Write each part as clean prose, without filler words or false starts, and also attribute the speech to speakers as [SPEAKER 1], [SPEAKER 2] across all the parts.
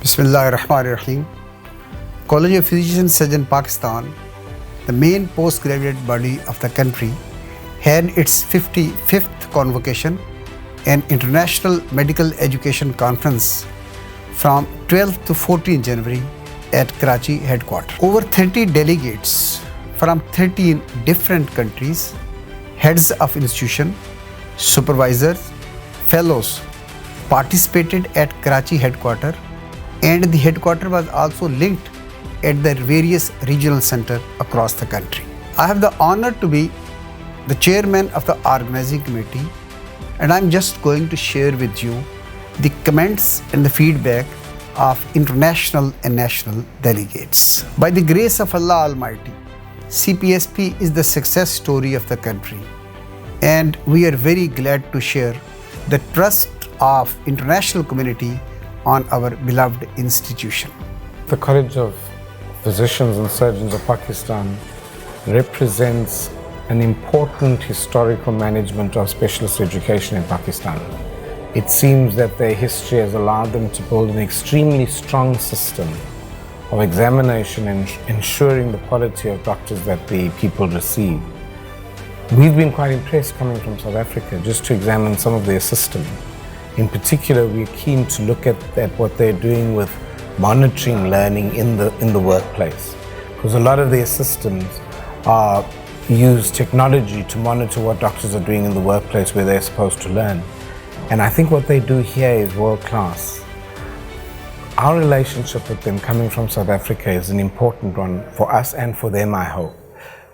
[SPEAKER 1] Bismillahirrahmanirrahim. College of Physicians Surgeon Pakistan, the main postgraduate body of the country, had its 55th convocation and International Medical Education Conference from 12th to 14th January at Karachi headquarters. Over 30 delegates from 13 different countries, heads of institution, supervisors, fellows participated at Karachi headquarters, and the headquarters was also linked at the various regional centers across the country. I have the honor to be the chairman of the organizing committee, and I'm just going to share with you the comments and the feedback of international and national delegates. By the grace of Allah Almighty, CPSP is the success story of the country, and we are very glad to share the trust of international community on our beloved institution.
[SPEAKER 2] The College of Physicians and Surgeons of Pakistan represents an important historical management of specialist education in Pakistan. It seems that their history has allowed them to build an extremely strong system of examination and ensuring the quality of doctors that the people receive. We've been quite impressed coming from South Africa just to examine some of their system. In particular, we're keen to look at what they're doing with monitoring learning in the workplace, because a lot of their systems use technology to monitor what doctors are doing in the workplace where they're supposed to learn. And I think what they do here is world class. Our relationship with them coming from South Africa is an important one for us and for them, I hope,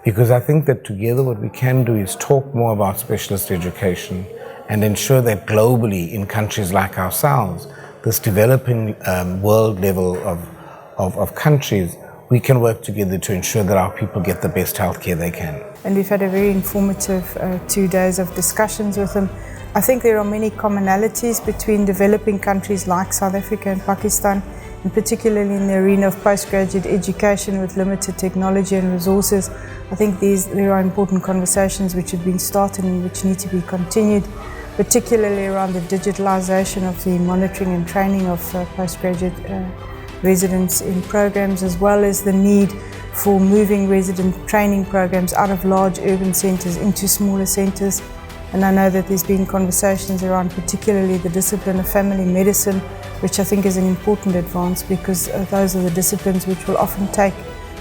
[SPEAKER 2] because I think that together what we can do is talk more about specialist education and ensure that globally in countries like ourselves, this developing world level of countries, we can work together to ensure that our people get the best healthcare they can.
[SPEAKER 3] And we've had a very informative 2 days of discussions with them. I think there are many commonalities between developing countries like South Africa and Pakistan, and particularly in the arena of postgraduate education with limited technology and resources. I think there are important conversations which have been started and which need to be continued, particularly around the digitalization of the monitoring and training of postgraduate residents in programs, as well as the need for moving resident training programs out of large urban centers into smaller centers. And I know that there's been conversations around particularly the discipline of family medicine, which I think is an important advance, because those are the disciplines which will often take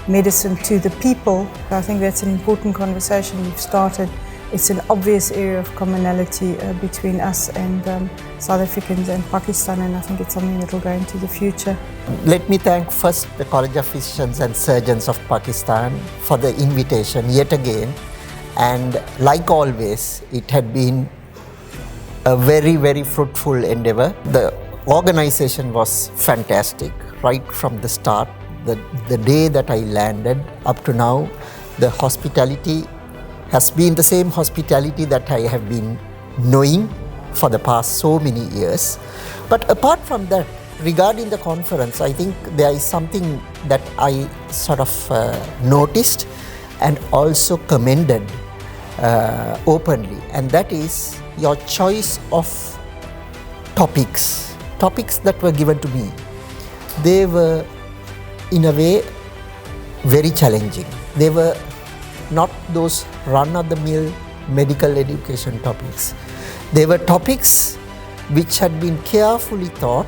[SPEAKER 3] medicine to the people. I think that's an important conversation we've started. It's an obvious area of commonality between us and South Africans and Pakistan, and I think it's something that will go into the future.
[SPEAKER 4] Let me thank first the College of Physicians and Surgeons of Pakistan for the invitation yet again. And like always, it had been a very, very fruitful endeavor. The organization was fantastic right from the start. The day that I landed up to now, the hospitality has been the same hospitality that I have been knowing for the past so many years. But apart from that, regarding the conference, I think there is something that I sort of noticed and also commended openly, and that is your choice of topics that were given to me. They were in a way very challenging. They were not those run-of-the-mill medical education topics. They were topics which had been carefully thought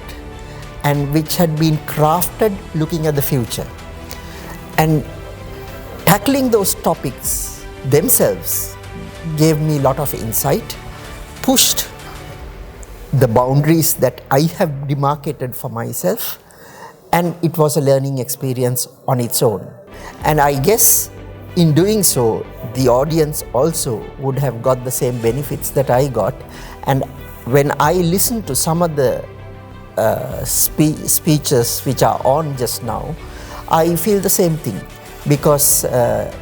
[SPEAKER 4] and which had been crafted looking at the future. And tackling those topics themselves gave me a lot of insight, pushed the boundaries that I have demarcated for myself, and it was a learning experience on its own. And I guess in doing so, the audience also would have got the same benefits that I got. And when I listened to some of the speeches which are on just now, I feel the same thing, because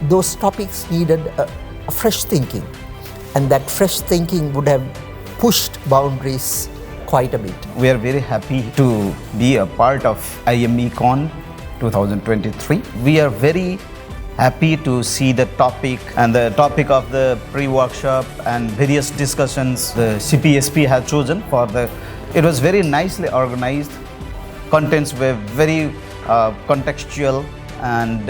[SPEAKER 4] those topics needed a fresh thinking, and that fresh thinking would have pushed boundaries quite a bit.
[SPEAKER 5] We are very happy to be a part of IME-Con 2023. We are very happy to see the topic and the topic of the pre-workshop and various discussions the CPSP has chosen for the. It was very nicely organized, contents were very contextual, and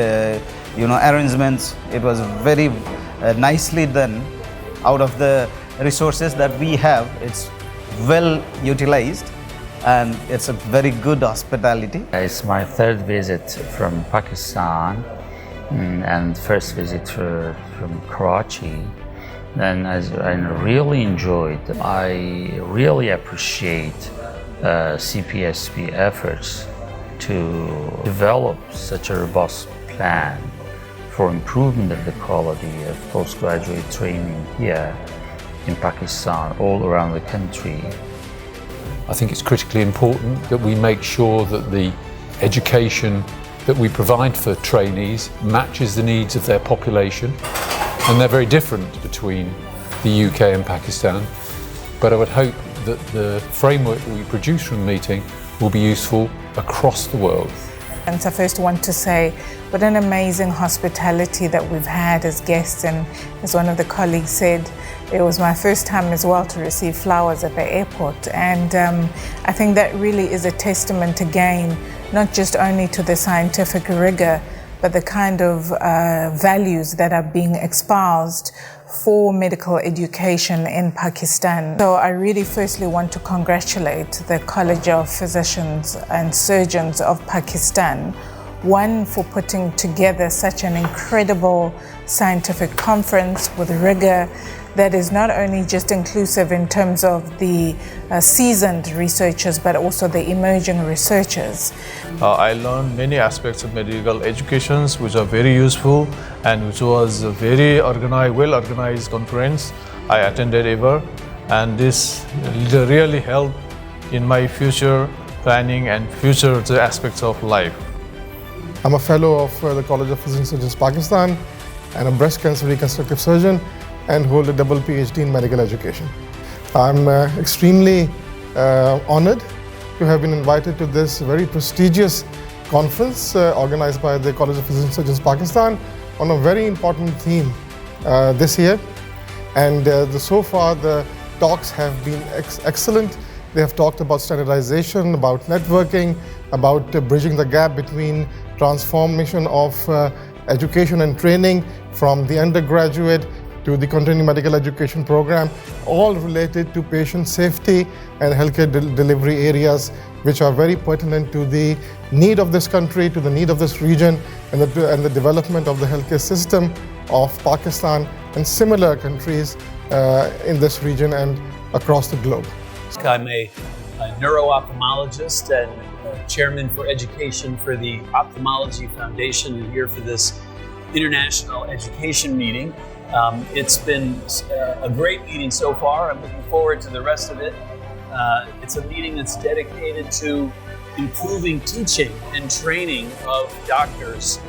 [SPEAKER 5] arrangements. It was very nicely done. Out of the resources that we have, it's well utilized, and it's a very good hospitality.
[SPEAKER 6] It's my third visit from Pakistan, and first visit from Karachi. And I really enjoyed. I really appreciate CPSP efforts to develop such a robust plan for improvement of the quality of postgraduate training here in Pakistan, all around the country.
[SPEAKER 7] I think it's critically important that we make sure that the education that we provide for trainees matches the needs of their population, and they're very different between the UK and Pakistan. But I would hope that the framework that we produce from the meeting will be useful across the world.
[SPEAKER 3] And so I first want to say what an amazing hospitality that we've had as guests, and as one of the colleagues said, it was my first time as well to receive flowers at the airport, and I think that really is a testament again, not just only to the scientific rigor, but the kind of values that are being espoused for medical education in Pakistan. So I really firstly want to congratulate the College of Physicians and Surgeons of Pakistan, one, for putting together such an incredible scientific conference with rigor that is not only just inclusive in terms of the seasoned researchers, but also the emerging researchers.
[SPEAKER 8] I learned many aspects of medical education which are very useful, and which was a very well-organized conference I attended ever, and this really helped in my future planning and future aspects of life.
[SPEAKER 9] I'm a fellow of the College of Physicians and Surgeons Pakistan, and a breast cancer reconstructive surgeon, and hold a double PhD in medical education. I'm extremely honored to have been invited to this very prestigious conference organized by the College of Physicians and Surgeons Pakistan on a very important theme this year. And so far the talks have been excellent. They have talked about standardization, about networking, about bridging the gap between transformation of education and training from the undergraduate to the continuing medical education program, all related to patient safety and healthcare delivery areas, which are very pertinent to the need of this country, to the need of this region, and the development of the healthcare system of Pakistan and similar countries in this region and across the globe.
[SPEAKER 10] I'm a neuro-ophthalmologist and chairman for education for the Ophthalmology Foundation, and here for this international education meeting. It's been a great meeting so far. I'm looking forward to the rest of it. It's a meeting that's dedicated to improving teaching and training of doctors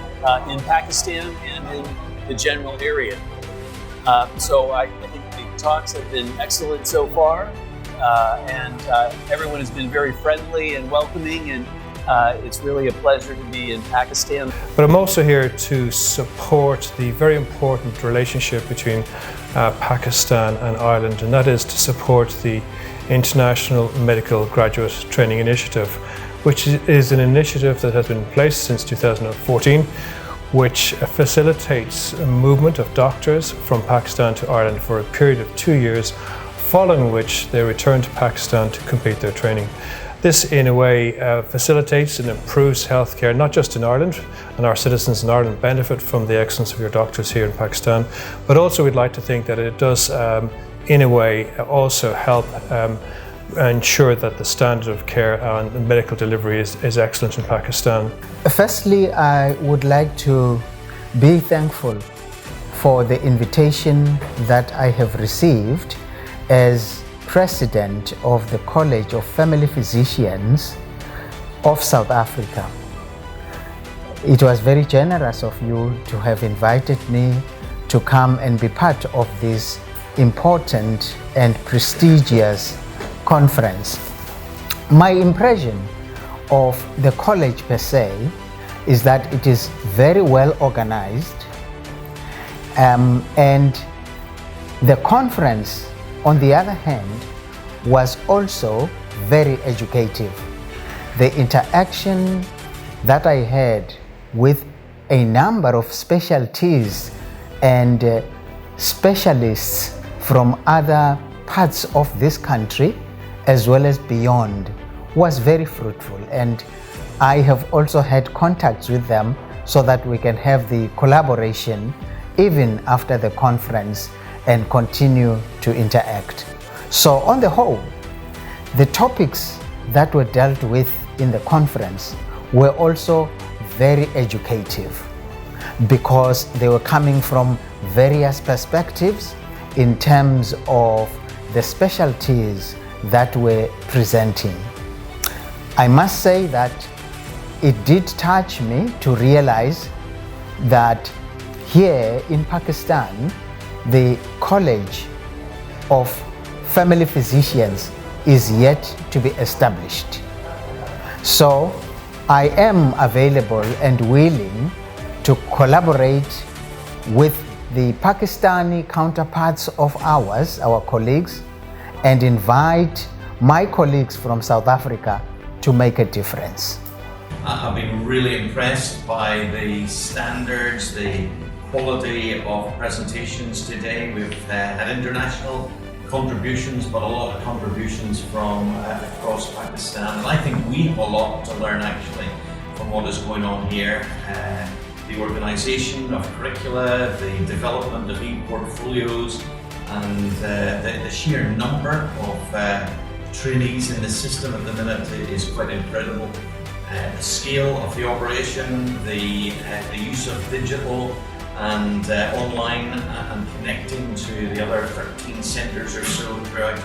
[SPEAKER 10] in Pakistan and in the general area. So I think the talks have been excellent so far, and everyone has been very friendly and welcoming, and it's really a pleasure to be in Pakistan.
[SPEAKER 11] But I'm also here to support the very important relationship between Pakistan and Ireland, and that is to support the International Medical Graduate Training Initiative, which is an initiative that has been in place since 2014, which facilitates a movement of doctors from Pakistan to Ireland for a period of 2 years, following which they return to Pakistan to complete their training. This, in a way, facilitates and improves healthcare, not just in Ireland, and our citizens in Ireland benefit from the excellence of your doctors here in Pakistan, but also we'd like to think that it does, in a way, also help ensure that the standard of care and medical delivery is excellent in Pakistan.
[SPEAKER 4] Firstly, I would like to be thankful for the invitation that I have received as President of the College of Family Physicians of South Africa. It was very generous of you to have invited me to come and be part of this important and prestigious conference. My impression of the college per se is that it is very well organized, and the conference, on the other hand, was also very educative.
[SPEAKER 12] the interaction that I had with a number of specialties and specialists from other parts of this country as well as beyond was very fruitful, and I have also had contacts with them so that we can have the collaboration even after the conference and continue to interact. So on the whole, the topics that were dealt with in the conference were also very educative because they were coming from various perspectives in terms of the specialties that were presenting. I must say that it did touch me to realize that here in Pakistan, the College of Family Physicians is yet to be established. So I am available and willing to collaborate with the Pakistani counterparts of ours, our colleagues, and invite my colleagues from South Africa to make a difference.
[SPEAKER 13] I've been really impressed by the standards, the quality of presentations today. We've had international contributions, but a lot of contributions from across Pakistan. And I think we have a lot to learn actually from what is going on here. The organisation of curricula, the development of e-portfolios, and the sheer number of trainees in the system at the minute is quite incredible. The scale of the operation, the use of digital and online and connecting to the other 13 centres or so throughout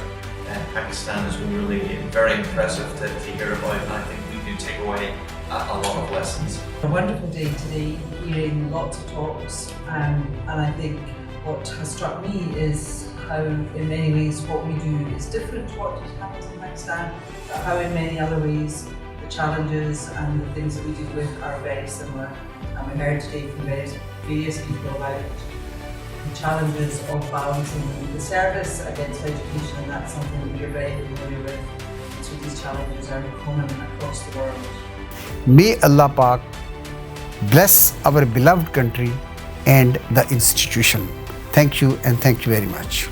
[SPEAKER 13] Pakistan has been really very impressive to hear about, and I think we do take away a lot of lessons.
[SPEAKER 14] A wonderful day today, hearing lots of talks, and I think what has struck me is how in many ways what we do is different to what happens in Pakistan, but how in many other ways the challenges and the things that we deal with are very similar. And we heard today from various people about the challenges of balancing the service against education, and that's something that we're very familiar with. So these challenges are common across the world.
[SPEAKER 1] May Allah Pak bless our beloved country and the institution. Thank you, and thank you very much.